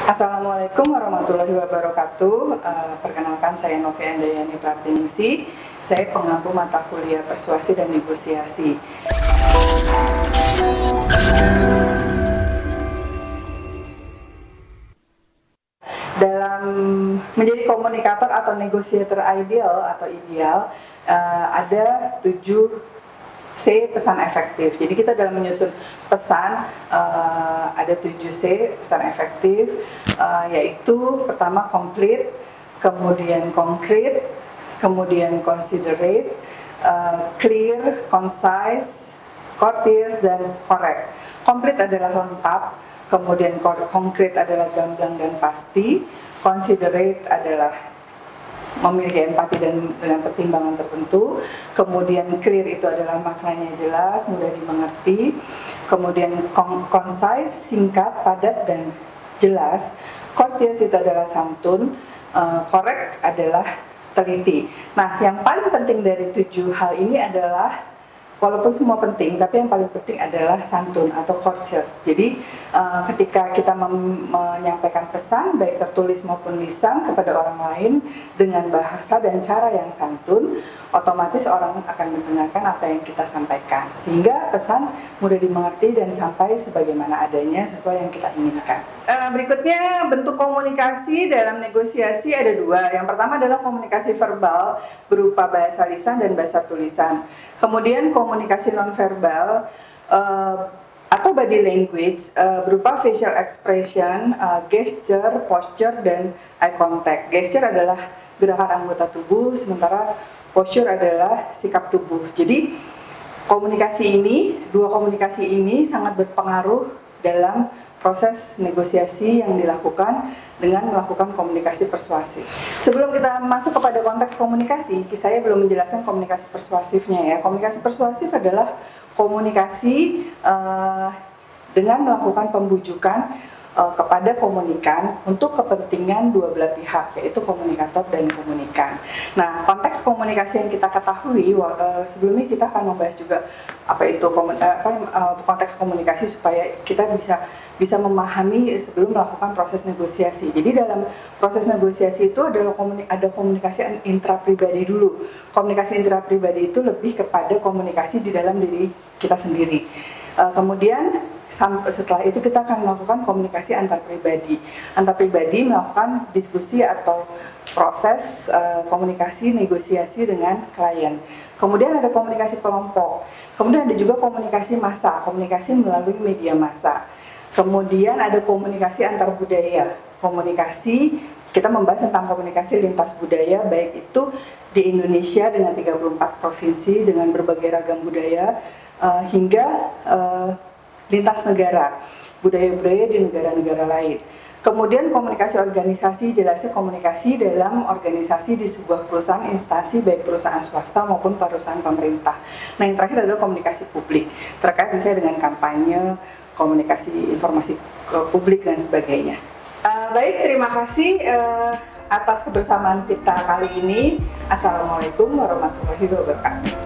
Assalamualaikum warahmatullahi wabarakatuh. Perkenalkan, saya Novia Andayani Pratiningsi. Saya pengampu mata kuliah persuasi dan negosiasi. Dalam menjadi komunikator atau negosiator ideal, ada 7C pesan efektif. Jadi kita dalam menyusun pesan ada 7C pesan efektif, yaitu pertama complete, kemudian concrete, kemudian considerate, clear, concise, courteous, dan correct. Complete adalah lengkap, kemudian concrete adalah gamblang dan pasti, considerate adalah memiliki empati dan dengan pertimbangan tertentu, kemudian clear itu adalah maknanya jelas, mudah dimengerti, kemudian concise, singkat, padat, dan jelas, courteous itu adalah santun, correct adalah teliti. Nah, yang paling penting dari 7 hal ini adalah, walaupun semua penting, tapi yang paling penting adalah santun atau courteous. Jadi ketika kita menyampaikan pesan baik tertulis maupun lisan kepada orang lain dengan bahasa dan cara yang santun, otomatis orang akan mendengarkan apa yang kita sampaikan, sehingga pesan mudah dimengerti dan sampai sebagaimana adanya sesuai yang kita inginkan. Berikutnya, bentuk komunikasi dalam negosiasi ada 2. Yang pertama adalah komunikasi verbal berupa bahasa lisan dan bahasa tulisan. Kemudian komunikasi nonverbal atau body language berupa facial expression, gesture, posture, dan eye contact. Gesture adalah gerakan anggota tubuh, sementara posture adalah sikap tubuh. Jadi dua komunikasi ini sangat berpengaruh dalam proses negosiasi yang dilakukan dengan melakukan komunikasi persuasif. Sebelum kita masuk kepada konteks komunikasi, saya belum menjelaskan komunikasi persuasifnya ya. Komunikasi persuasif adalah komunikasi dengan melakukan pembujukan kepada komunikan untuk kepentingan dua belah pihak, yaitu komunikator dan komunikan. Nah, konteks komunikasi yang kita ketahui, sebelumnya kita akan membahas juga apa itu konteks komunikasi supaya kita bisa memahami sebelum melakukan proses negosiasi. Jadi dalam proses negosiasi itu ada komunikasi intrapribadi dulu. Komunikasi intrapribadi itu lebih kepada komunikasi di dalam diri kita sendiri. Kemudian setelah itu kita akan melakukan komunikasi antar pribadi. Antar pribadi melakukan diskusi atau proses komunikasi negosiasi dengan klien. Kemudian ada komunikasi kelompok. Kemudian ada juga komunikasi massa, komunikasi melalui media massa. Kemudian ada komunikasi antar budaya. Kita membahas tentang komunikasi lintas budaya, baik itu di Indonesia dengan 34 provinsi dengan berbagai ragam budaya, hingga lintas negara, budaya-budaya di negara-negara lain. Kemudian komunikasi organisasi, jelasnya komunikasi dalam organisasi di sebuah perusahaan instansi, baik perusahaan swasta maupun perusahaan pemerintah. Nah, yang terakhir adalah komunikasi publik, terkait misalnya dengan kampanye, komunikasi informasi ke publik, dan sebagainya. Baik, terima kasih atas kebersamaan kita kali ini. Assalamualaikum warahmatullahi wabarakatuh.